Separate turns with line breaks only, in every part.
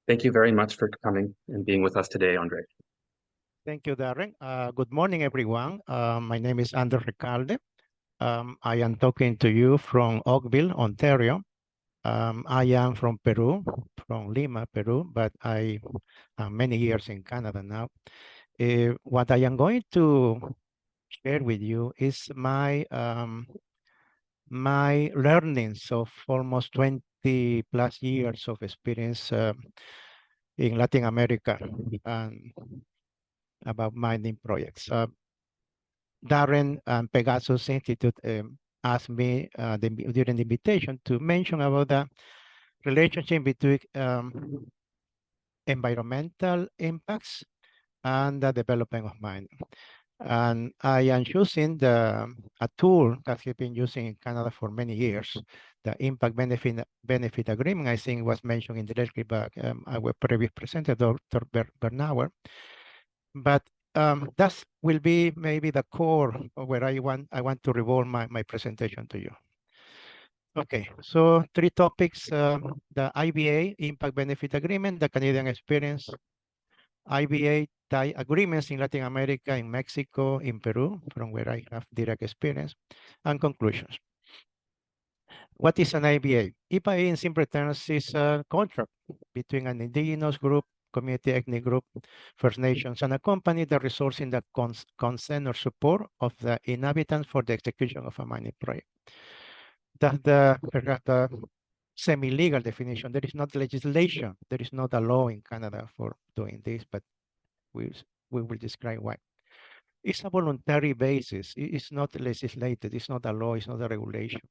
Thank you very much for coming and being with us today, Andre.
Thank you, Darren. Good morning, everyone. My name is Andres Recalde. I am talking to you from Oakville, Ontario. I am from Peru, from Lima, Peru, but I am many years in Canada now. What I am going to share with you is my learnings of almost 20 plus years of experience in Latin America and about mining projects. Darren and Pegasus Institute asked me during the invitation to mention about the relationship between environmental impacts and the development of mining. And I am using a tool that has been using in Canada for many years, the impact benefit agreement. I think was mentioned indirectly by our previous presenter, Dr. Bernauer. But that will be maybe the core of where I want to revolve my presentation to you. Okay, so three topics: the IBA Impact Benefit Agreement, the Canadian experience, IBA tie agreements in Latin America, in Mexico, in Peru, from where I have direct experience, and conclusions. What is an IBA? IBA in simple terms is a contract between an indigenous group, community ethnic group, First Nations, and a company that results in the consent or support of the inhabitants for the execution of a mining project. That's the semi-legal definition. There is not legislation. There is not a law in Canada for doing this, but we will describe why. It's a voluntary basis. It's not legislated. It's not a law. It's not a regulation.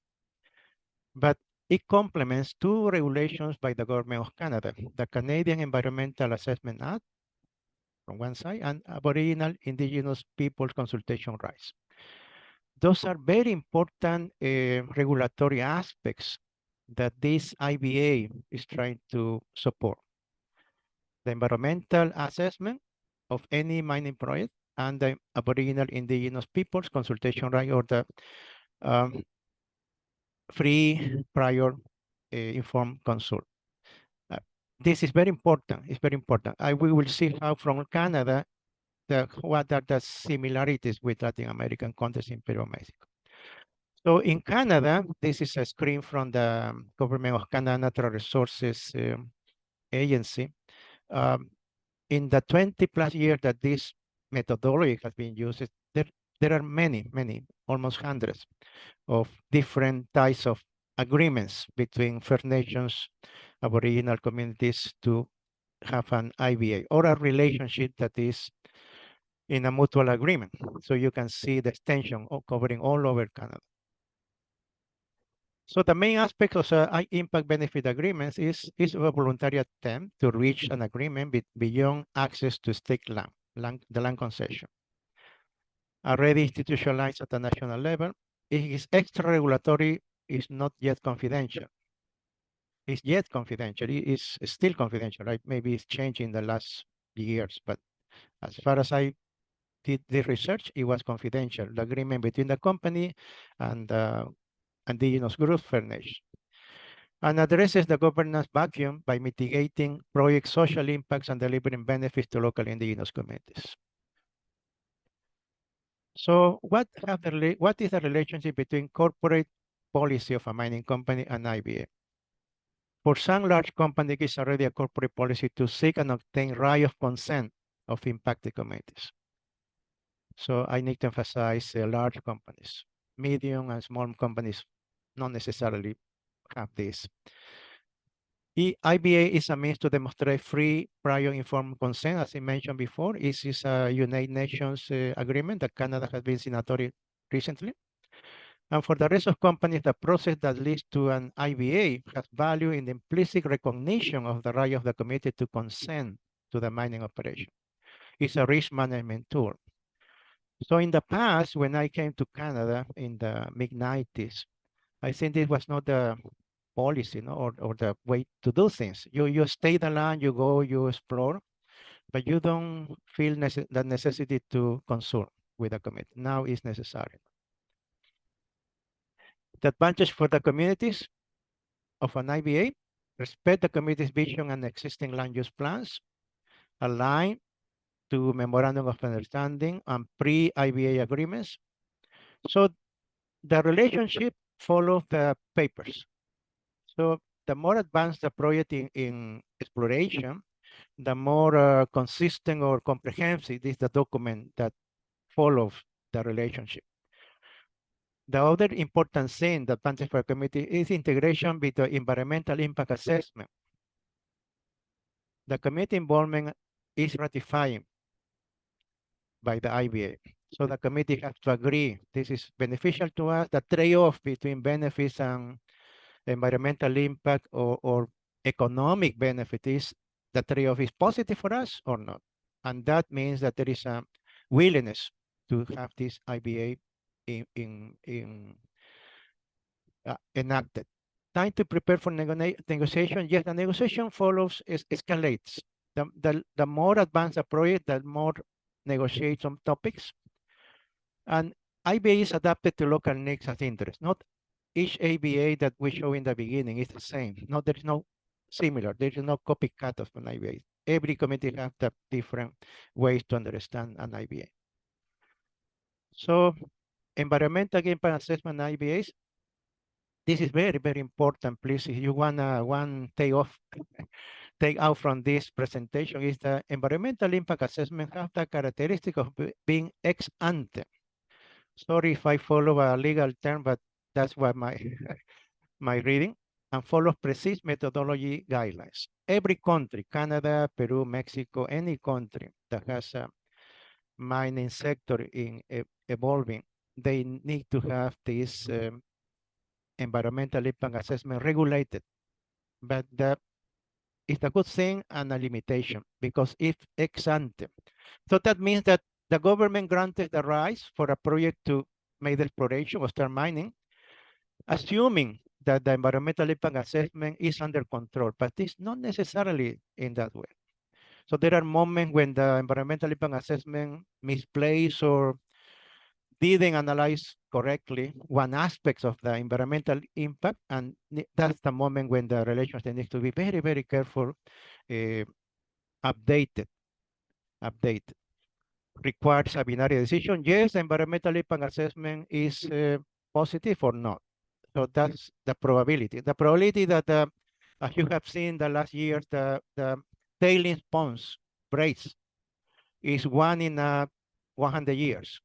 But it complements two regulations by the government of Canada, the Canadian Environmental Assessment Act from one side and Aboriginal Indigenous Peoples Consultation Rights. Those are very important regulatory aspects that this IBA is trying to support. The environmental assessment of any mining project and the Aboriginal Indigenous Peoples Consultation Right, or the free prior informed consult. This is very important. It's very important. We will see how from Canada, what are the similarities with Latin American countries in Peru and Mexico. So in Canada, this is a screen from the Government of Canada Natural Resources Agency. In the 20 plus years that this methodology has been used, there are many, almost hundreds of different types of agreements between First Nations, Aboriginal communities to have an IBA or a relationship that is in a mutual agreement. So you can see the extension of covering all over Canada. So the main aspect of impact benefit agreements is a voluntary attempt to reach an agreement beyond access to state the land concession. Already institutionalized at the national level, it is extra regulatory, is not yet confidential. It's yet confidential. It is still confidential, right? Maybe it's changed in the last years, but as far as I did the research, it was confidential. The agreement between the company and indigenous groups furnished, and addresses the governance vacuum by mitigating project social impacts and delivering benefits to local indigenous communities. So what is the relationship between corporate policy of a mining company and IBA? For some large companies, it's already a corporate policy to seek and obtain right of consent of impacted communities. So I need to emphasize large companies. Medium and small companies not necessarily have this. IBA is a means to demonstrate free prior informed consent. As I mentioned before, this is a United Nations agreement that Canada has been signatory recently. And for the rest of companies, the process that leads to an IBA has value in the implicit recognition of the right of the community to consent to the mining operation. It's a risk management tool. So in the past, when I came to Canada in the mid-90s, I think it was not the policy, or the way to do things. You stay the land, you go, you explore, but you don't feel the necessity to consult with the community. Now it's necessary. The advantage for the communities of an IBA, respect the committee's vision and existing land use plans, align to memorandum of understanding and pre-IBA agreements. So the relationship follows the papers. So the more advanced the project in exploration, the more consistent or comprehensive is the document that follows the relationship. The other important thing that advantage for a committee is integration with the environmental impact assessment. The committee involvement is ratifying by the IBA. So the committee has to agree this is beneficial to us. The trade-off between benefits and environmental impact or economic benefit is the trade-off is positive for us or not. And that means that there is a willingness to have this IBA enacted. Time to prepare for negotiation. Yes, the negotiation follows, escalates. The more advanced the project, the more negotiate some topics. And IBA is adapted to local needs and interests. Not each ABA that we show in the beginning is the same. No, there is no similar. There is no copycat of an IBA. Every committee has the different ways to understand an IBA. So environmental impact assessment IBAs, this is very, very important. Please, if you wanna take out from this presentation is the environmental impact assessment have the characteristic of being ex ante. Sorry if I follow a legal term, but that's what my my reading, and follows precise methodology guidelines. Every country, Canada, Peru, Mexico, any country that has a mining sector in evolving, they need to have this environmental impact assessment regulated. But it's a good thing and a limitation because it's ex ante. So that means that the government granted the rights for a project to make the exploration or start mining, assuming that the environmental impact assessment is under control, but it's not necessarily in that way. So there are moments when the environmental impact assessment misplaced or didn't analyze correctly one aspect of the environmental impact, and that's the moment when the relationship needs to be very, very careful, uh, updated, update. Requires a binary decision. Yes, environmental impact assessment is positive or not. So that's the probability. The probability that, as you have seen the last years, the tailings ponds breaks is one in 100 years,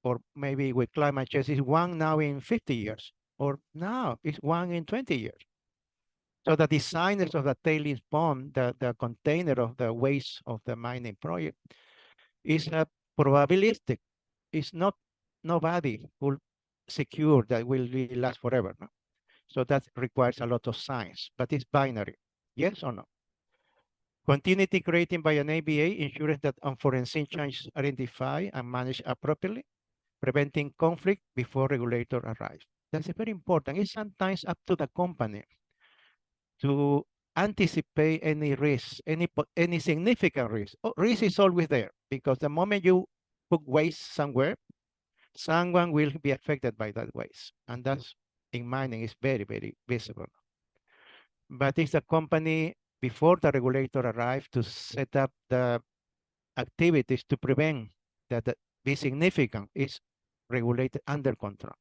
or maybe with climate change is one now in 50 years, or now it's one in 20 years. So the designers of the tailings pond, the container of the waste of the mining project, is a probabilistic. It's not nobody will secure that will really last forever. No? So that requires a lot of science, but it's binary. Yes or no? Continuity created by an ABA ensures that unforeseen changes are identified and managed appropriately, preventing conflict before regulator arrives. That's very important. It's sometimes up to the company to anticipate any risk, any significant risk. Oh, risk is always there because the moment you put waste somewhere, someone will be affected by that waste. And that's in mining is very, very visible. But it's the company before the regulator arrives to set up the activities to prevent that be significant is regulated under control.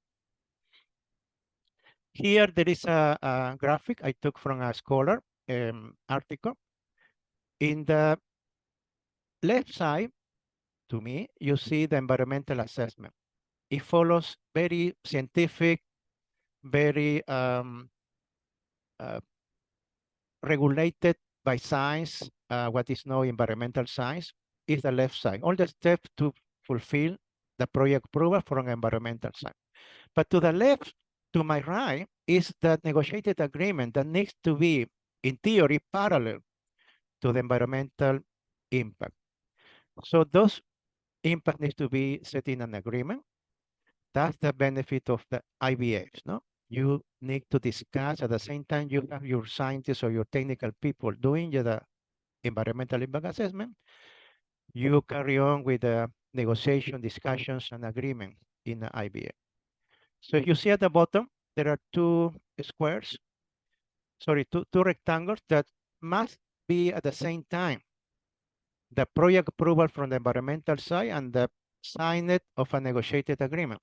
Here there is a graphic I took from a scholar article. In the left side, to me, you see the environmental assessment. It follows very scientific, very regulated by science, what is known environmental science, is the left side. All the steps to fulfill the project approval from environmental side. But to the left, to my right, is the negotiated agreement that needs to be, in theory, parallel to the environmental impact. So those impact needs to be set in an agreement. That's the benefit of the IBAs, no? You need to discuss at the same time you have your scientists or your technical people doing the environmental impact assessment. You carry on with the negotiation, discussions, and agreement in the IBA. So if you see at the bottom, there are two squares. sorry, two rectangles that must be at the same time the project approval from the environmental side and the signing of a negotiated agreement.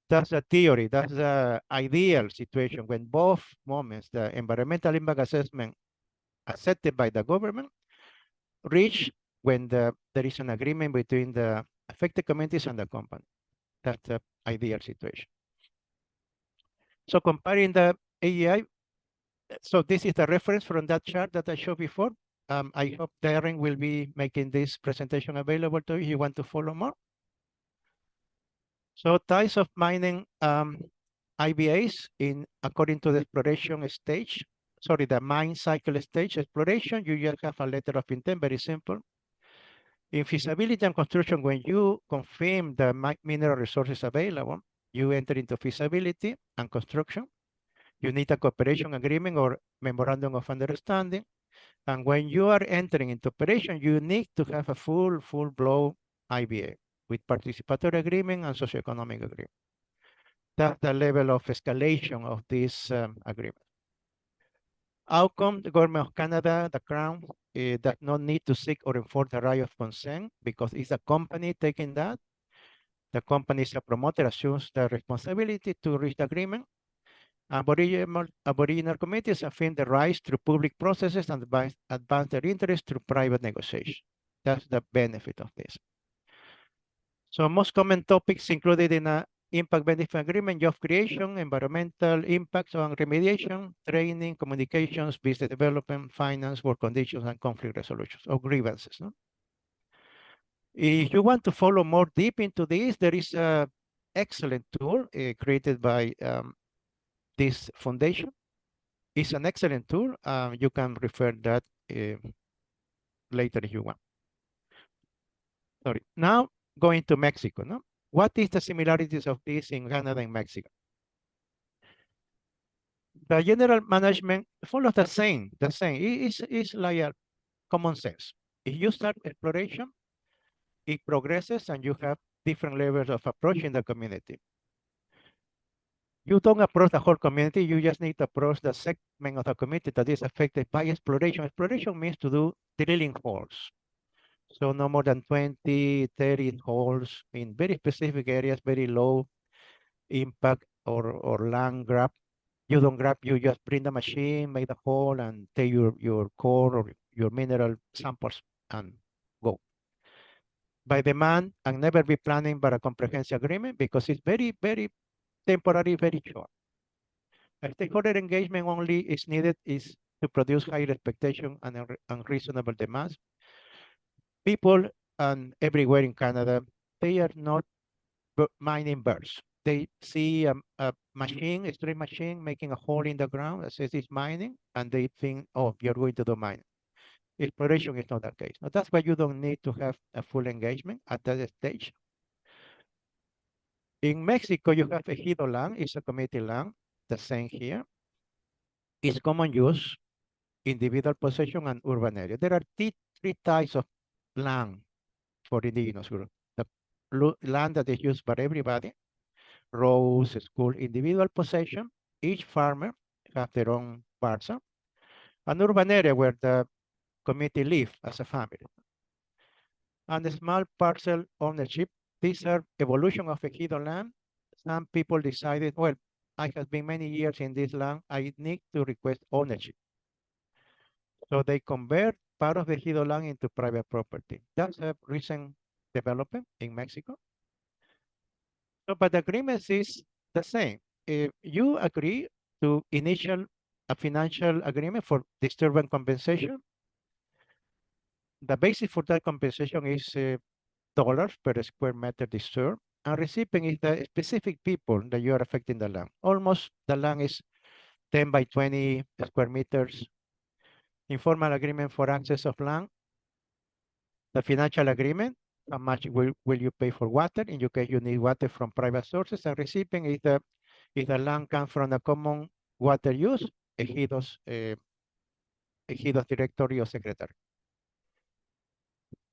That's the theory. That's the ideal situation when both moments, the environmental impact assessment accepted by the government, reach when there is an agreement between the affected communities and the company. That's the ideal situation. So comparing the AEI, so this is the reference from that chart that I showed before. I hope Darren will be making this presentation available to you if you want to follow more. So types of mining IBAs in according to the exploration stage. Sorry, the mine cycle stage exploration, you just have a letter of intent, very simple. In feasibility and construction, when you confirm the mineral resources available, you enter into feasibility and construction. You need a cooperation agreement or memorandum of understanding. And when you are entering into operation, you need to have a full-blown IBA with participatory agreement and socioeconomic agreement. That's the level of escalation of this agreement. Outcome, the government of Canada, the Crown, does not need to seek or enforce the right of consent because it's a company taking that. The company is a promoter, assumes the responsibility to reach the agreement. Aboriginal communities affirm the rights through public processes and advance their interests through private negotiation. That's the benefit of this. So most common topics included in a impact benefit agreement: job creation, environmental impacts on remediation, training, communications, business development, finance, work conditions, and conflict resolutions or grievances. No? If you want to follow more deep into this, there is an excellent tool created by this foundation. It's an excellent tool. You can refer that later if you want. Sorry. Now going to Mexico. No? What is the similarities of this in Canada and Mexico? The general management follows the same. It's like a common sense. If you start exploration, it progresses and you have different levels of approach in the community. You don't approach the whole community, you just need to approach the segment of the community that is affected by exploration. Exploration means to do drilling holes. So no more than 20, 30 holes in very specific areas, very low impact or land grab. You don't grab, you just bring the machine, make the hole and take your core or your mineral samples and go. By demand and never be planning but a comprehensive agreement because it's very temporary, very short. A stakeholder engagement only is needed is to produce higher expectation and unreasonable demands. People and everywhere in Canada, they are not mining birds. They see a machine, a string machine, making a hole in the ground that says it's mining, and they think, oh, you're going to do mining. Exploration is not that case. Now, that's why you don't need to have a full engagement at that stage. In Mexico, you have ejido land, it's a community land, the same here. It's common use, individual possession, and urban area. There are three types of land for indigenous groups. The land that is used by everybody, roads, school, individual possession. Each farmer have their own parcel. An urban area where the community live as a family. And the small parcel ownership, these are evolution of ejido land. Some people decided, well, I have been many years in this land, I need to request ownership. So they convert part of the ejido land into private property. That's a recent development in Mexico. So, but the agreement is the same. If you agree to initial a financial agreement for disturbance compensation, the basis for that compensation is dollars per square meter disturbed, and recipient is the specific people that you are affecting the land. Almost the land is 10 by 20 square meters. Informal agreement for access of land. The financial agreement, how much will you pay for water? In your case, you need water from private sources. And recipient is the land comes from a common water use, ejidos directory or secretary.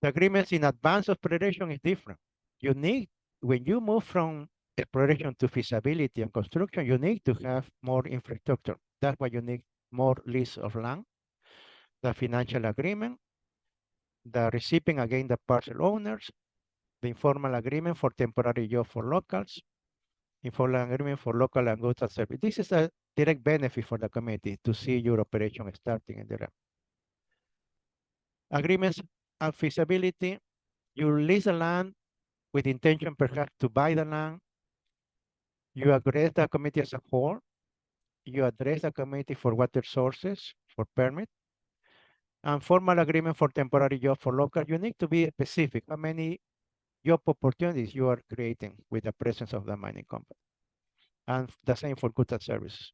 The agreements in advance of exploration is different. You need, when you move from exploration to feasibility and construction, you need to have more infrastructure. That's why you need more lease of land, the financial agreement, the receiving against the parcel owners, the informal agreement for temporary job for locals, informal agreement for local and goods and service. This is a direct benefit for the community to see your operation starting in the realm. Agreements and feasibility, you lease the land with intention perhaps to buy the land, you address the community as a whole, you address the community for water sources, for permit, and formal agreement for temporary job for local. You need to be specific how many job opportunities you are creating with the presence of the mining company. And the same for goods and services.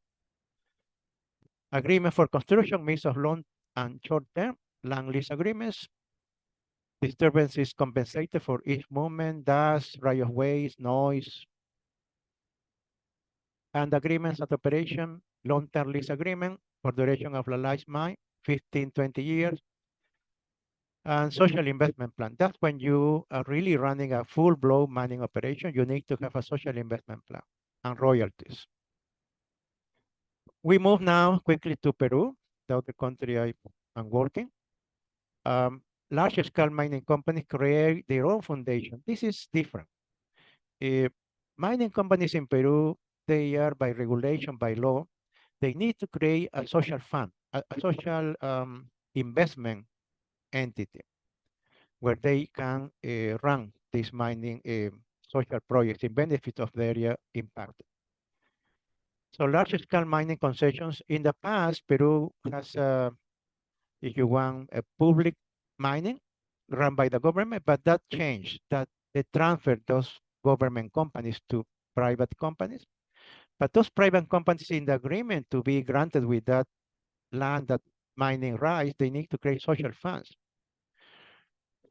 Agreement for construction mix of long and short-term land lease agreements. Disturbance is compensated for each movement, dust, right of ways, noise. And agreements at operation, long-term lease agreement for duration of the life mine, 15, 20 years. And social investment plan. That's when you are really running a full-blown mining operation. You need to have a social investment plan and royalties. We move now quickly to Peru, the other country I'm working. Large-scale mining companies create their own foundation. This is different. Mining companies in Peru, they are by regulation, by law, they need to create a social fund, a social investment entity where they can run these mining social projects in benefit of the area impact. So large-scale mining concessions in the past, Peru has, if you want, a public mining run by the government, but that changed. That they transferred those government companies to private companies. But those private companies in the agreement to be granted with that land, that mining rights, they need to create social funds.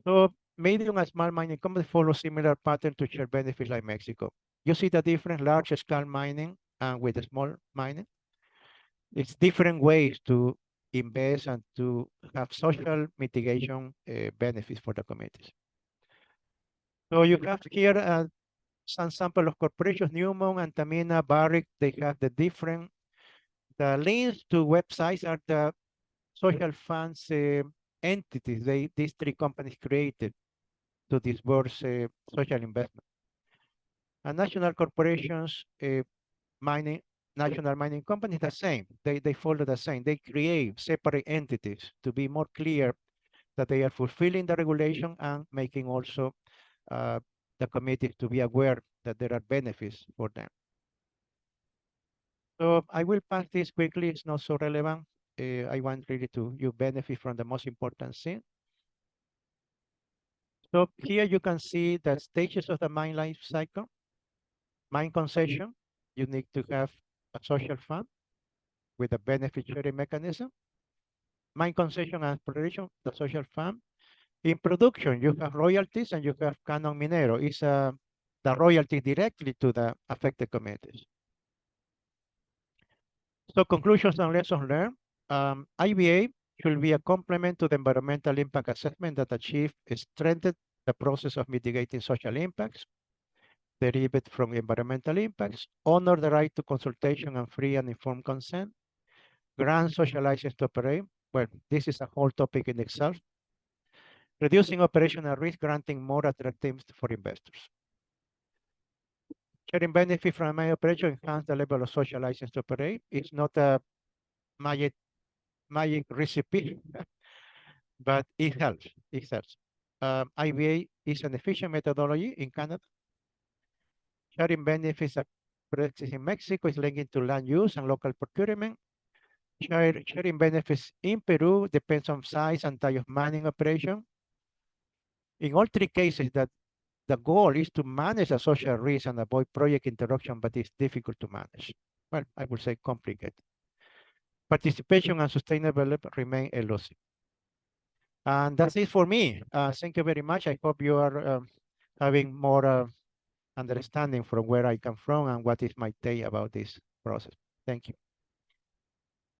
So medium and small mining companies follow similar pattern to share benefits like Mexico. You see the difference, large scale mining and with the small mining. It's different ways to invest and to have social mitigation benefits for the communities. So you have here some sample of corporations, Newmont, Antamina, Barrick, they have the different, the links to websites are the social funds entities these three companies created to disburse social investment. And national corporations, mining, national mining companies, the same. They follow the same. They create separate entities to be more clear that they are fulfilling the regulation and making also the committees to be aware that there are benefits for them. So I will pass this quickly. It's not so relevant. I want really to you benefit from the most important thing. So here you can see the stages of the mine life cycle. Mine concession, you need to have a social fund with a benefit sharing mechanism. Mine concession and exploration, the social fund. In production, you have royalties and you have canon minero. It's the royalty directly to the affected communities. So conclusions and lessons learned. IBA should be a complement to the environmental impact assessment that achieve strengthen the process of mitigating social impacts derived from environmental impacts, honor the right to consultation and free and informed consent, grant social license to operate. Well, this is a whole topic in itself. Reducing operational risk, granting more attractive for investors. Sharing benefit from my operation enhance the level of social license to operate. It's not a magic recipe, but it helps. It helps. IBA is an efficient methodology in Canada. Sharing benefits practice in Mexico is linked to land use and local procurement. Sharing benefits in Peru depends on size and type of mining operation. In all three cases, that the goal is to manage a social risk and avoid project interruption, but it's difficult to manage. Well, I would say complicated. Participation and sustainable development remain elusive. And that's it for me. Thank you very much. I hope you are having more understanding from where I come from and what is my take about this process. Thank you.